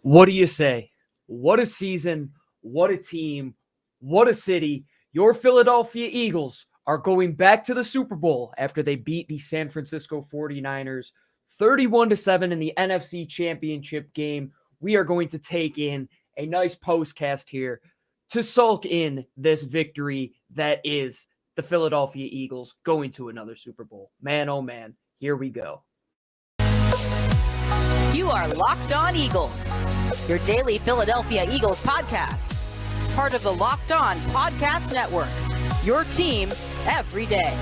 What do you say? What a season, what a team, what a city. Your Philadelphia Eagles are going back to the Super Bowl after they beat the San Francisco 49ers 31-7 in the NFC Championship game. We are going to take in a nice postcast here to sulk in this victory that is the Philadelphia Eagles going to another Super Bowl. Man, oh man, here we go. You are Locked On Eagles, your daily Philadelphia Eagles podcast. Part of the Locked On Podcast Network, your team every day.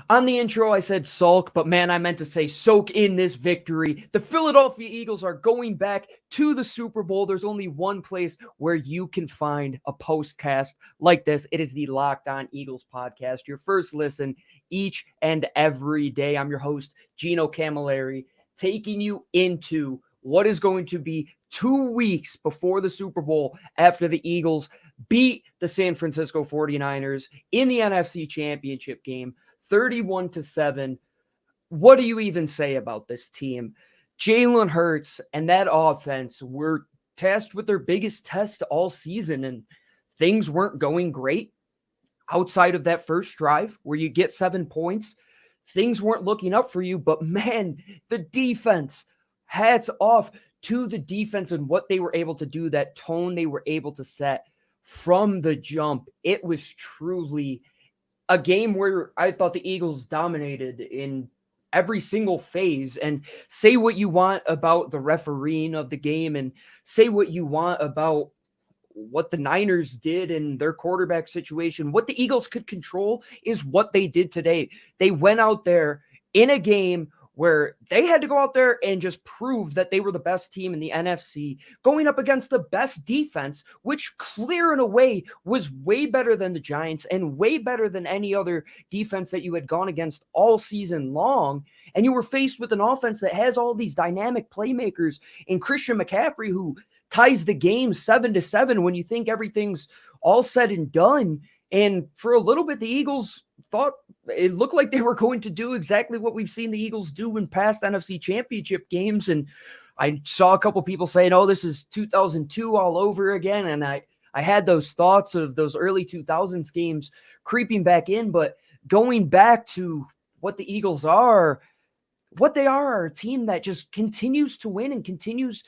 On the intro, I said sulk, but man, I meant to say soak in this victory. The Philadelphia Eagles are going back to the Super Bowl. There's only one place where you can find a postcast like this. It is the Locked On Eagles podcast, your first listen each and every day. I'm your host, Gino Camilleri, taking you into what is going to be 2 weeks before the Super Bowl after the Eagles beat the San Francisco 49ers in the NFC Championship game. 31-7. What do you even say about this team? Jalen Hurts and that offense were tasked with their biggest test all season, and things weren't going great outside of that first drive where you get 7 points. Things weren't looking up for you, but man, the defense, hats off to the defense and what they were able to do, that tone they were able to set from the jump. It was truly a game where I thought the Eagles dominated in every single phase. And say what you want about the refereeing of the game and say what you want about what the Niners did in their quarterback situation. What the Eagles could control is what they did today. They went out there in a game where they had to go out there and just prove that they were the best team in the NFC, going up against the best defense, which clear in a way was way better than the Giants and way better than any other defense that you had gone against all season long. And you were faced with an offense that has all these dynamic playmakers in Christian McCaffrey, who ties the game 7-7 when you think everything's all said and done. And for a little bit, the Eagles thought it looked like they were going to do exactly what we've seen the Eagles do in past NFC Championship games. And I saw a couple people saying, oh, this is 2002 all over again. And I had those thoughts of those early 2000s games creeping back in. But going back to what the Eagles are, what they are a team that just continues to win and continues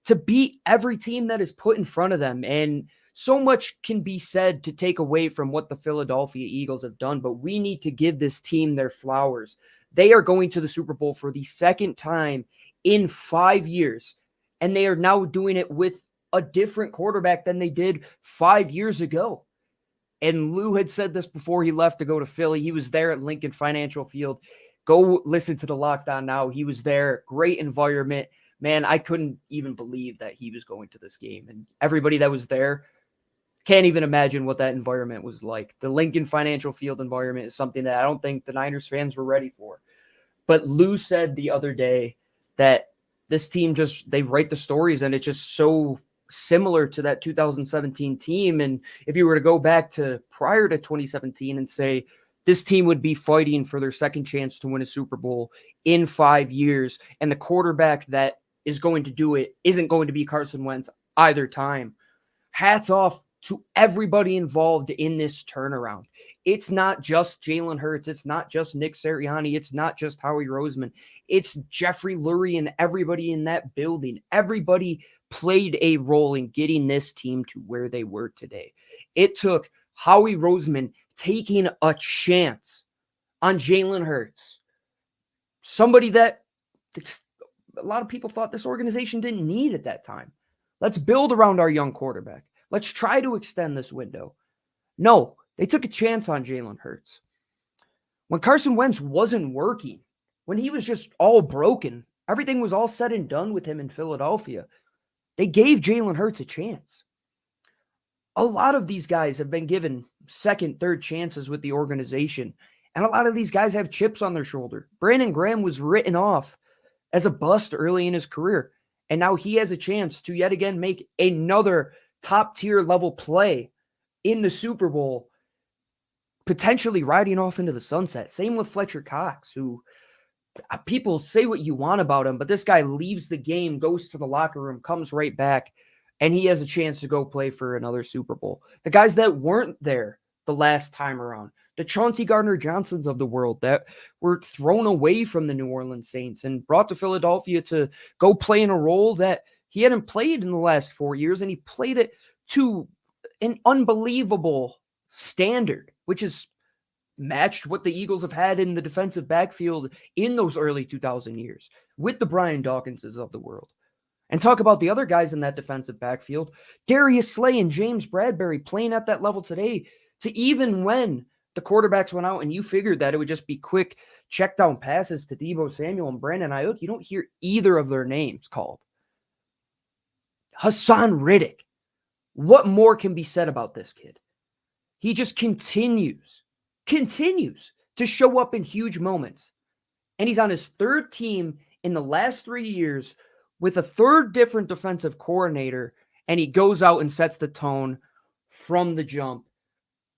to beat every team that is put in front of them. And so much can be said to take away from what the Philadelphia Eagles have done, but we need to give this team their flowers. They are going to the Super Bowl for the second time in 5 years, and they are now doing it with a different quarterback than they did 5 years ago. And Lou had said this before he left to go to Philly. He was there at Lincoln Financial Field. Go listen to the Locked On Now. He was there. Great environment. Man, I couldn't even believe that he was going to this game. And everybody that was there, can't even imagine what that environment was like. The Lincoln Financial Field environment is something that I don't think the Niners fans were ready for. But Lou said the other day that this team they write the stories, and it's just so similar to that 2017 team. And if you were to go back to prior to 2017 and say this team would be fighting for their second chance to win a Super Bowl in 5 years, and the quarterback that is going to do it isn't going to be Carson Wentz either time, hats off to everybody involved in this turnaround. It's not just Jalen Hurts. It's not just Nick Sirianni. It's not just Howie Roseman. It's Jeffrey Lurie and everybody in that building. Everybody played a role in getting this team to where they were today. It took Howie Roseman taking a chance on Jalen Hurts, somebody that a lot of people thought this organization didn't need at that time. Let's build around our young quarterback. Let's try to extend this window. No, they took a chance on Jalen Hurts. When Carson Wentz wasn't working, when he was just all broken, everything was all said and done with him in Philadelphia, they gave Jalen Hurts a chance. A lot of these guys have been given second, third chances with the organization, and a lot of these guys have chips on their shoulder. Brandon Graham was written off as a bust early in his career, and now he has a chance to yet again make another top-tier level play in the Super Bowl potentially riding off into the sunset. Same with Fletcher Cox, who people say what you want about him, but this guy leaves the game, goes to the locker room, comes right back, and he has a chance to go play for another Super Bowl. The guys that weren't there the last time around, the Chauncey Gardner-Johnsons of the world that were thrown away from the New Orleans Saints and brought to Philadelphia to go play in a role that he hadn't played in the last 4 years, and he played it to an unbelievable standard, which is matched what the Eagles have had in the defensive backfield in those early 2000 years with the Brian Dawkinses of the world. And talk about the other guys in that defensive backfield, Darius Slay and James Bradbury playing at that level today, to even when the quarterbacks went out and you figured that it would just be quick check down passes to Deebo Samuel and Brandon Ayuk, you don't hear either of their names called. Hassan Riddick. What more can be said about this kid? He just continues to show up in huge moments. And he's on his third team in the last 3 years with a third different defensive coordinator, and he goes out and sets the tone from the jump.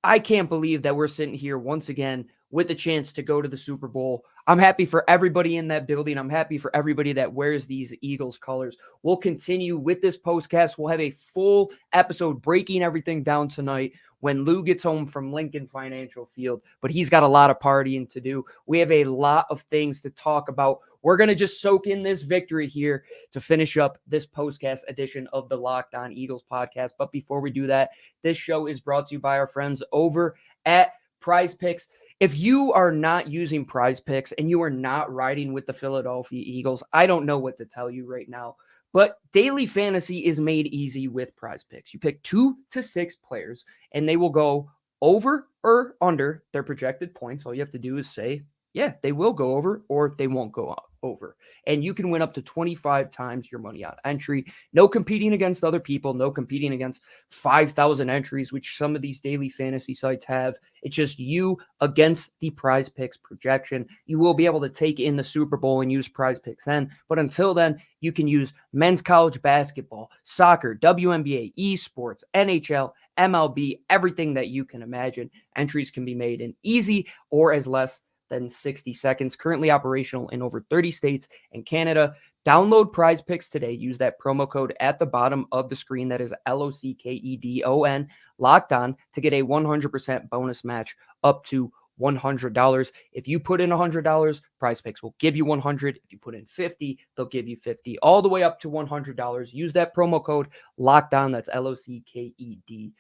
I can't believe that we're sitting here once again with the chance to go to the Super Bowl. I'm happy for everybody in that building. I'm happy for everybody that wears these Eagles colors. We'll continue with this postcast. We'll have a full episode breaking everything down tonight when Lou gets home from Lincoln Financial Field, but he's got a lot of partying to do. We have a lot of things to talk about. We're going to just soak in this victory here to finish up this postcast edition of the Locked On Eagles podcast. But before we do that, this show is brought to you by our friends over at Prize Picks. If you are not using Prize Picks and you are not riding with the Philadelphia Eagles, I don't know what to tell you right now. But daily fantasy is made easy with Prize Picks. You pick 2 to 6 players, and they will go over or under their projected points. All you have to do is say, yeah, they will go over or they won't go over. And you can win up to 25 times your money on entry. No competing against other people. No competing against 5,000 entries, which some of these daily fantasy sites have. It's just you against the Prize Picks projection. You will be able to take in the Super Bowl and use Prize Picks then. But until then, you can use men's college basketball, soccer, WNBA, esports, NHL, MLB, everything that you can imagine. Entries can be made in easy or as less than 60 seconds. Currently operational in over 30 states and Canada. Download Prize Picks today. Use that promo code at the bottom of the screen. That is LOCKEDON, Locked On, to get a 100% bonus match up to $100. If you put in $100, Prize Picks will give you $100. If you put in $50, they'll give you $50, all the way up to $100. Use that promo code Locked On. That's LOCKEDON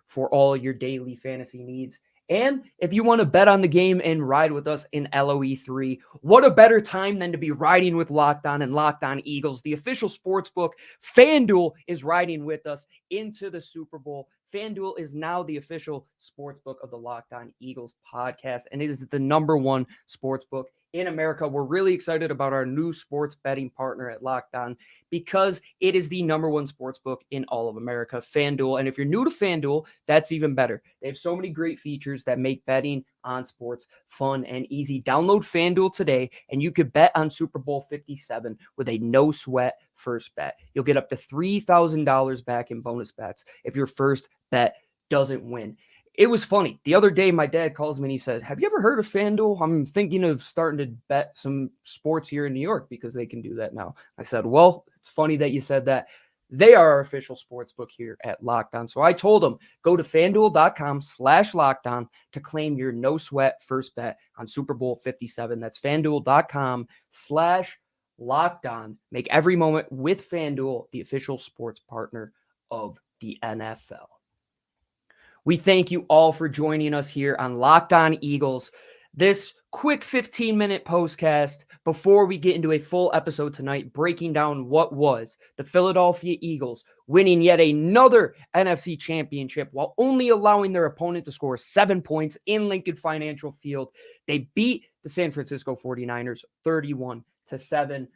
for all your daily fantasy needs. And if you want to bet on the game and ride with us in LOE3, what a better time than to be riding with Locked On and Locked On Eagles, the official sports book. FanDuel is riding with us into the Super Bowl. FanDuel is now the official sports book of the Locked On Eagles podcast, and it is the #1 sports book in America. We're really excited about our new sports betting partner at Locked On because it is the #1 sports book in all of America, FanDuel. And if you're new to FanDuel, that's even better. They have so many great features that make betting on sports fun and easy. Download FanDuel today, and you could bet on Super Bowl 57 with a no-sweat first bet. You'll get up to $3,000 back in bonus bets if your first bet doesn't win. It was funny. The other day, my dad calls me and he said, have you ever heard of FanDuel? I'm thinking of starting to bet some sports here in New York because they can do that now. I said, well, it's funny that you said that. They are our official sports book here at Locked On. So I told them, go to FanDuel.com/LockedOn to claim your no sweat first bet on Super Bowl 57. That's FanDuel.com/LockedOn. Make every moment with FanDuel, the official sports partner of the NFL. We thank you all for joining us here on Locked On Eagles. This quick 15-minute postcast before we get into a full episode tonight, breaking down what was the Philadelphia Eagles winning yet another NFC championship while only allowing their opponent to score 7 points in Lincoln Financial Field. They beat the San Francisco 49ers 31-7.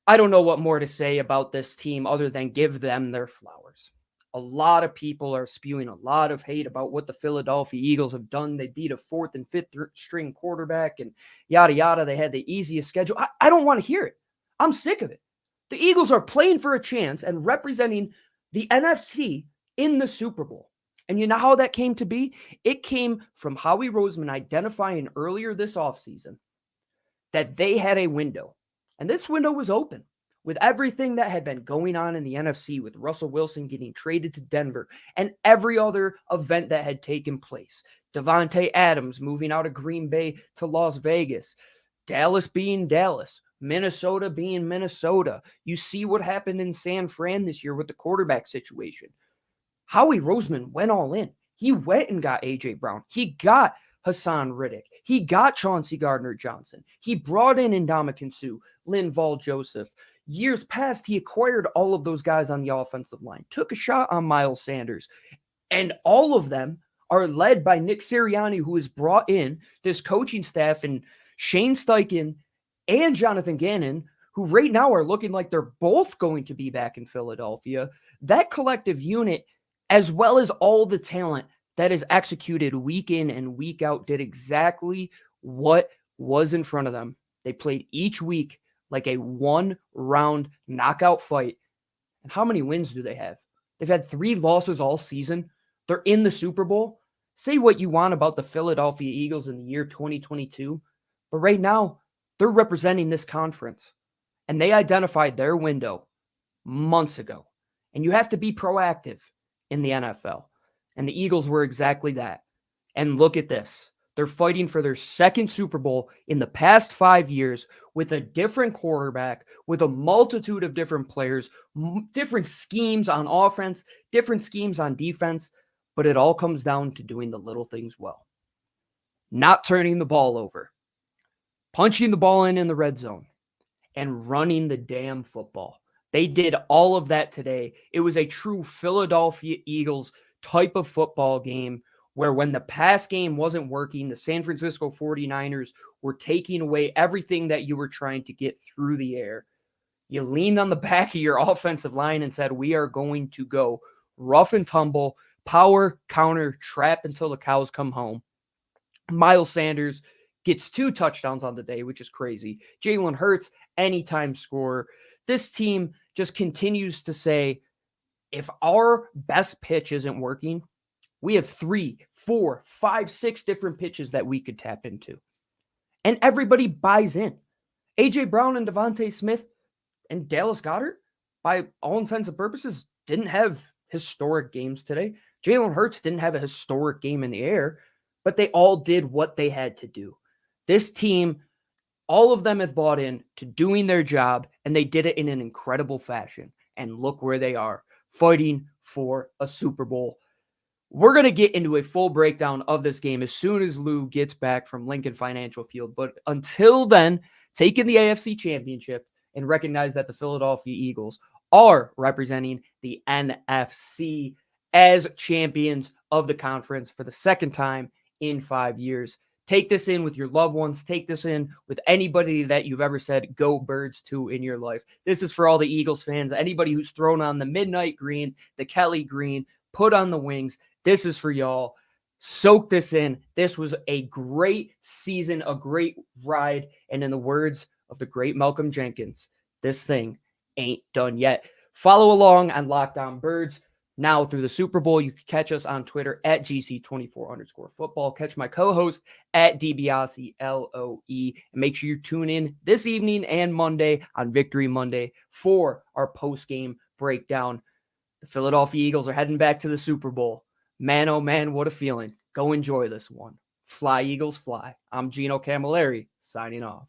I don't know what more to say about this team other than give them their flowers. A lot of people are spewing a lot of hate about what the Philadelphia Eagles have done. They beat a 4th and 5th string quarterback and yada, yada. They had the easiest schedule. I don't want to hear it. I'm sick of it. The Eagles are playing for a chance and representing the NFC in the Super Bowl. And you know how that came to be? It came from Howie Roseman identifying earlier this offseason that they had a window. And this window was open with everything that had been going on in the NFC, with Russell Wilson getting traded to Denver and every other event that had taken place. Davante Adams moving out of Green Bay to Las Vegas. Dallas being Dallas. Minnesota being Minnesota. You see what happened in San Fran this year with the quarterback situation. Howie Roseman went all in. He went and got A.J. Brown. He got Hassan Riddick. He got Chauncey Gardner-Johnson. He brought in Ndamukong Suh, Linval Joseph. Years past, he acquired all of those guys on the offensive line, took a shot on Miles Sanders, and all of them are led by Nick Sirianni, who has brought in this coaching staff and Shane Steichen and Jonathan Gannon, who right now are looking like they're both going to be back in Philadelphia. That collective unit, as well as all the talent that is executed week in and week out, did exactly what was in front of them. They played each week like a one-round knockout fight. And how many wins do they have? They've had 3 losses all season. They're in the Super Bowl. Say what you want about the Philadelphia Eagles in the year 2022, but right now, they're representing this conference. And they identified their window months ago. And you have to be proactive in the NFL. And the Eagles were exactly that. And look at this. They're fighting for their second Super Bowl in the past 5 years with a different quarterback, with a multitude of different players, different schemes on offense, different schemes on defense. But it all comes down to doing the little things well. Not turning the ball over, punching the ball in the red zone, and running the damn football. They did all of that today. It was a true Philadelphia Eagles type of football game where when the pass game wasn't working, the San Francisco 49ers were taking away everything that you were trying to get through the air. You leaned on the back of your offensive line and said, we are going to go rough and tumble, power, counter, trap until the cows come home. Miles Sanders gets 2 touchdowns on the day, which is crazy. Jalen Hurts, anytime scorer. This team just continues to say, if our best pitch isn't working, we have 3, 4, 5, 6 different pitches that we could tap into. And everybody buys in. A.J. Brown and Devontae Smith and Dallas Goedert, by all intents and purposes, didn't have historic games today. Jalen Hurts didn't have a historic game in the air, but they all did what they had to do. This team, all of them have bought in to doing their job, and they did it in an incredible fashion. And look where they are, fighting for a Super Bowl. We're going to get into a full breakdown of this game as soon as Lou gets back from Lincoln Financial Field. But until then, take in the AFC Championship and recognize that the Philadelphia Eagles are representing the NFC as champions of the conference for the second time in 5 years. Take this in with your loved ones. Take this in with anybody that you've ever said, go Birds to in your life. This is for all the Eagles fans, anybody who's thrown on the midnight green, the Kelly green, put on the wings. This is for y'all. Soak this in. This was a great season, a great ride. And in the words of the great Malcolm Jenkins, this thing ain't done yet. Follow along on Locked On Birds. Now through the Super Bowl, you can catch us on Twitter at GC24_football. Catch my co-host at DiBiase LOE. And make sure you tune in this evening and Monday on Victory Monday for our post-game breakdown. The Philadelphia Eagles are heading back to the Super Bowl. Man, oh man, what a feeling. Go enjoy this one. Fly, Eagles, fly. I'm Gino Camilleri, signing off.